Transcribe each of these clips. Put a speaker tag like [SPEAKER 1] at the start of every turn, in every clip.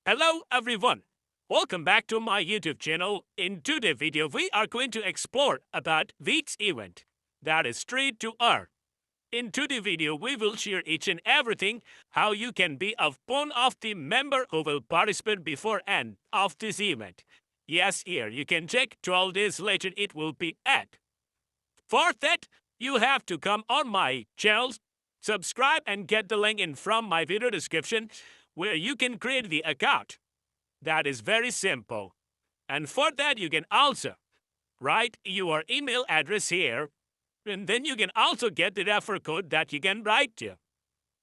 [SPEAKER 1] Hello everyone. Welcome back to my YouTube channel. In today's video, we are going to explore about WEEX event, that is Trade to Earn. In today's video, we will share each and everything how you can be one of the member who will participate before end of this event. Yes, here you can check 12 days later it will be at. For that, you have to come on my channel, subscribe and get the link in from my video description where you can create the account. That is very simple. And for that, you can also write your email address here, and then you can also get the referral code that you can write to.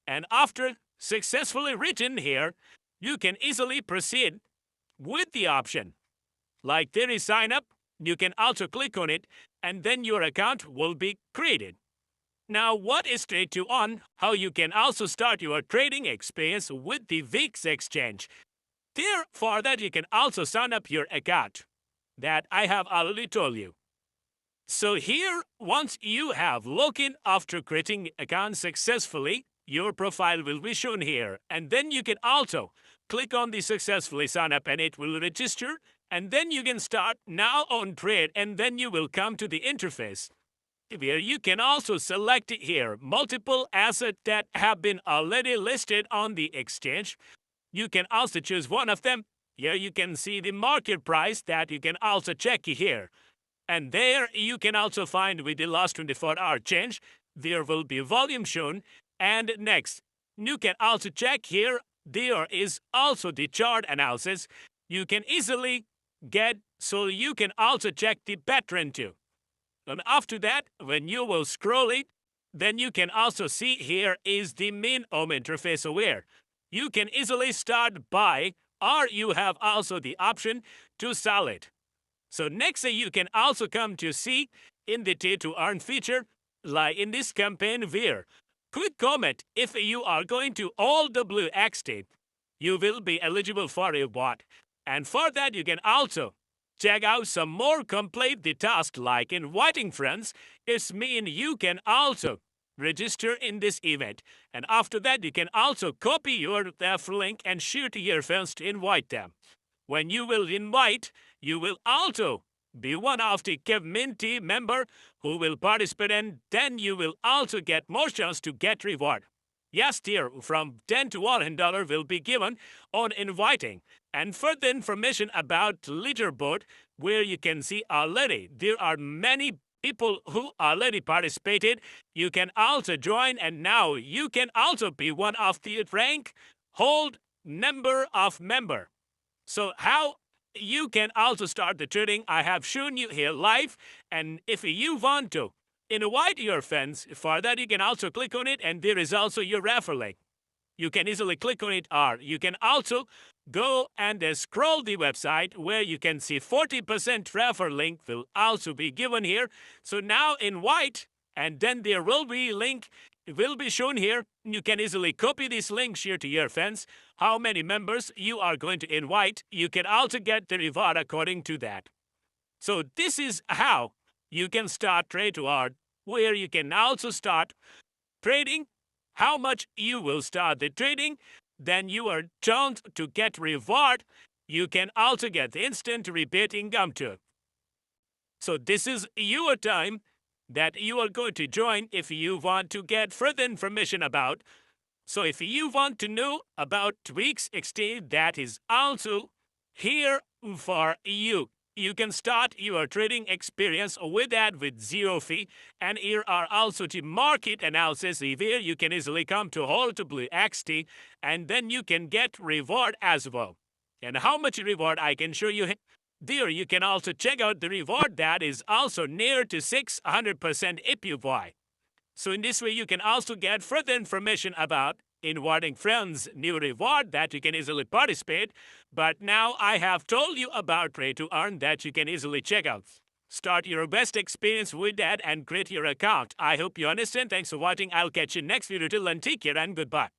[SPEAKER 1] And after successfully written here, you can easily proceed with the option. Like there is sign up, you can also click on it, and then your account will be created. Now, what is Trade to Earn? How you can also start your trading experience with the WEEX exchange. There, for that, you can also sign up your account. That I have already told you. So here, once you have logged in after creating account successfully, your profile will be shown here. And then you can also click on the successfully sign up and it will register. And then you can start now on trade and then you will come to the interface, where you can also select here multiple assets that have been already listed on the exchange. You can also choose one of them. Here you can see the market price that you can also check here. And there you can also find with the last 24-hour change, there will be volume shown. And next, you can also check here, there is also the chart analysis. You can easily get, so you can also check the pattern too. And after that, when you will scroll it, then you can also see here is the main home interface where you can easily start buy, or you have also the option to sell it. So next you can also come to see in the Trade to Earn feature, like in this campaign where quick comment if you are going to all WXT, you will be eligible for a reward. And for that you can also check out some more complete the task like inviting friends. It's mean you can also register in this event. And after that, you can also copy your referral link and share to your friends to invite them. When you will invite, you will also be one of the community member who will participate, and then you will also get more chance to get reward. Yes, dear, from $10 to $100 will be given on inviting. And further information about leaderboard, where you can see already there are many people who already participated. You can also join, and now you can also be one of the rank hold number of member. So how you can also start the trading, I have shown you here live. And if you want to invite your friends, for that you can also click on it, and there is also your referral link. You can easily click on it, or you can also go and scroll the website where you can see 40% referral link will also be given here. So now invite, and then there will be link will be shown here. You can easily copy this link, share to your friends. How many members you are going to invite, you can also get the reward according to that. So this is how you can start Trade to Earn, where you can also start trading, how much you will start the trading, then you are turned to get reward. You can also get the instant rebate income too. So this is your time that you are going to join if you want to get further information about. So if you want to know about WXT, that is also here for you. You can start your trading experience with that with zero fee. And here are also the market analysis where you can easily come to hold WXT, and then you can get reward as well. And how much reward I can show you there. You can also check out the reward that is also near to 600% if you buy. So in this way you can also get further information about inviting friends, new reward that you can easily participate. But now I have told you about Trade to Earn that you can easily check out. Start your best experience with that and create your account. I hope you understand. Thanks for watching. I'll catch you next video. Till then, take care and goodbye.